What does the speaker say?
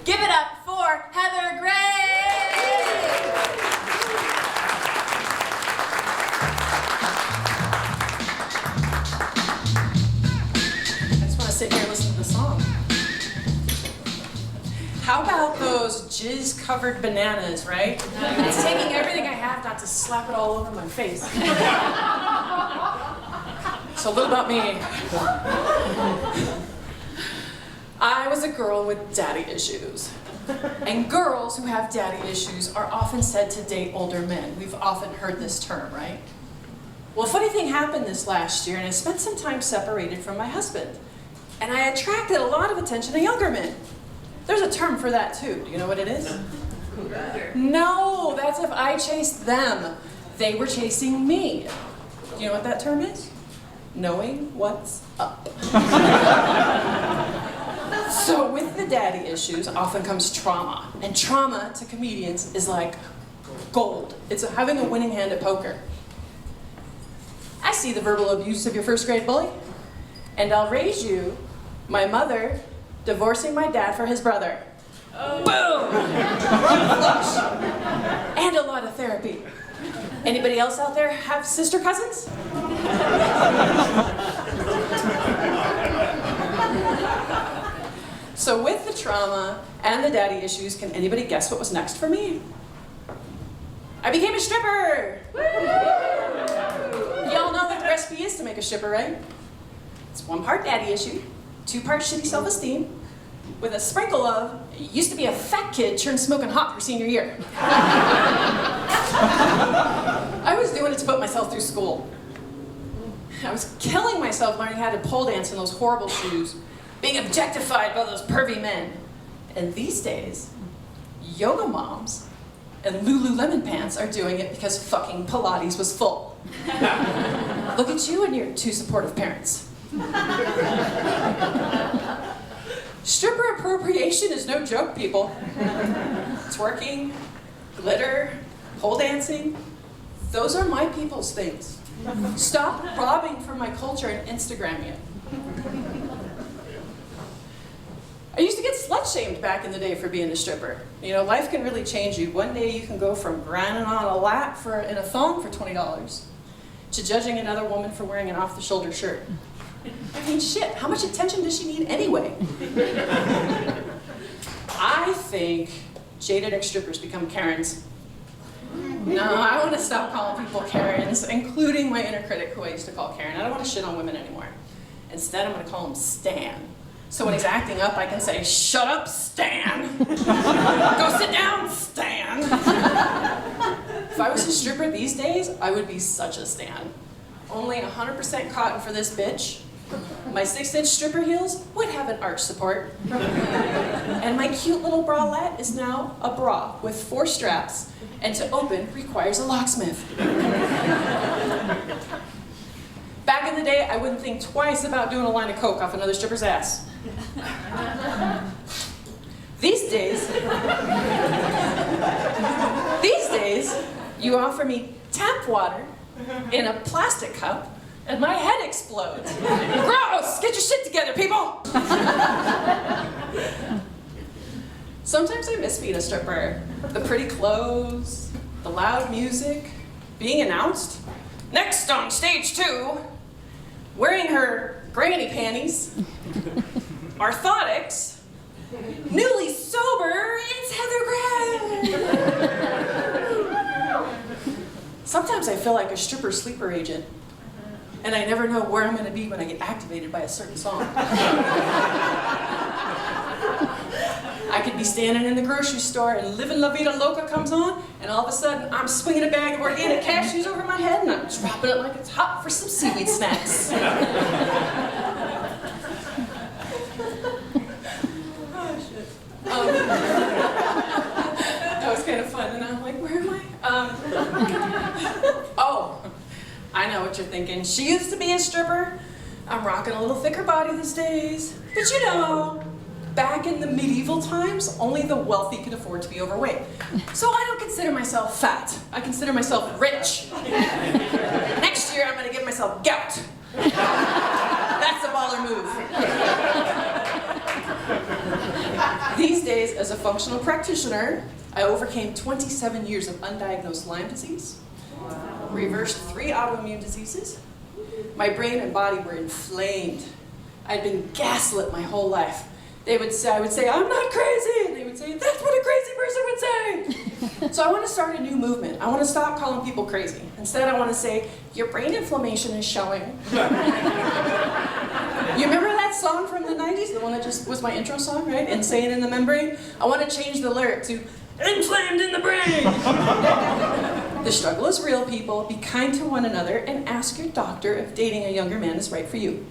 Give it up for Heather Gray! I just want to sit here and listen to the song. How about those jizz-covered bananas, right? It's taking everything I have not to slap it all over my face. So a little about me. I was a girl with daddy issues. And girls who have daddy issues are often said to date older men. We've often heard this term, right? Well, a funny thing happened this last year, and I spent some time separated from my husband. And I attracted a lot of attention to younger men. There's a term for that too. Do you know what it is? No, that's if I chased them. They were chasing me. Do you know what that term is? Knowing what's up. So with the daddy issues often comes trauma. And trauma to comedians is like gold. It's having a winning hand at poker. I see the verbal abuse of your first grade bully, and I'll raise you, my mother, divorcing my dad for his brother. Oh. Boom! Flush. And a lot of therapy. Anybody else out there have sister cousins? So with the trauma and the daddy issues, can anybody guess what was next for me? I became a stripper! Woo! Y'all know that the recipe is to make a stripper, right? It's 1 part daddy issue, 2 parts shitty self-esteem, with a sprinkle of, used to be a fat kid turned smoking hot for senior year. I was doing it to put myself through school. I was killing myself learning how to pole dance in those horrible shoes, being objectified by those pervy men. And these days, yoga moms and Lululemon pants are doing it because fucking Pilates was full. Look at you and your 2 supportive parents. Stripper appropriation is no joke, people. Twerking, glitter, pole dancing, those are my people's things. Stop robbing from my culture and Instagramming it. I used to get slut-shamed back in the day for being a stripper. You know, life can really change you. One day you can go from grinding on a lap in a thong for $20 to judging another woman for wearing an off-the-shoulder shirt. I mean, shit, how much attention does she need anyway? I think jaded ex-strippers become Karens. No, I want to stop calling people Karens, including my inner critic who I used to call Karen. I don't want to shit on women anymore. Instead, I'm going to call him Stan. So when he's acting up, I can say, shut up, Stan. Go sit down, Stan. If I was a stripper these days, I would be such a Stan. Only 100% cotton for this bitch. My 6-inch stripper heels would have an arch support. And my cute little bralette is now a bra with 4 straps, and to open requires a locksmith. Back in the day, I wouldn't think twice about doing a line of coke off another stripper's ass. These days, you offer me tap water in a plastic cup, and my head explodes. Gross! Get your shit together, people! Sometimes I miss being a stripper. The pretty clothes, the loud music, being announced. Next on stage 2, wearing her granny panties, orthotics, newly sober, it's Heather Gray! Sometimes I feel like a stripper sleeper agent, and I never know where I'm going to be when I get activated by a certain song. I could be standing in the grocery store and Livin' La Vida Loca comes on, and all of a sudden I'm swinging a bag of organic cashews over my head and I'm dropping it like it's hot for some seaweed snacks. Oh, shit. That was kind of fun, and I'm like, where am I? Oh, I know what you're thinking. She used to be a stripper. I'm rocking a little thicker body these days. But you know, back in the medieval times, only the wealthy could afford to be overweight. So I don't consider myself fat. I consider myself rich. Next year, I'm going to give myself gout. That's a baller move. These days, as a functional practitioner, I overcame 27 years of undiagnosed Lyme disease, reversed 3 autoimmune diseases. My brain and body were inflamed. I'd been gaslit my whole life. I would say, I'm not crazy, and they would say, that's what a crazy person would say. So I want to start a new movement. I want to stop calling people crazy. Instead, I want to say, your brain inflammation is showing. You remember that song from the 90s? The one that just was my intro song, right? Insane in the Membrane? I want to change the lyric to, inflamed in the brain. The struggle is real, people. Be kind to one another and ask your doctor if dating a younger man is right for you.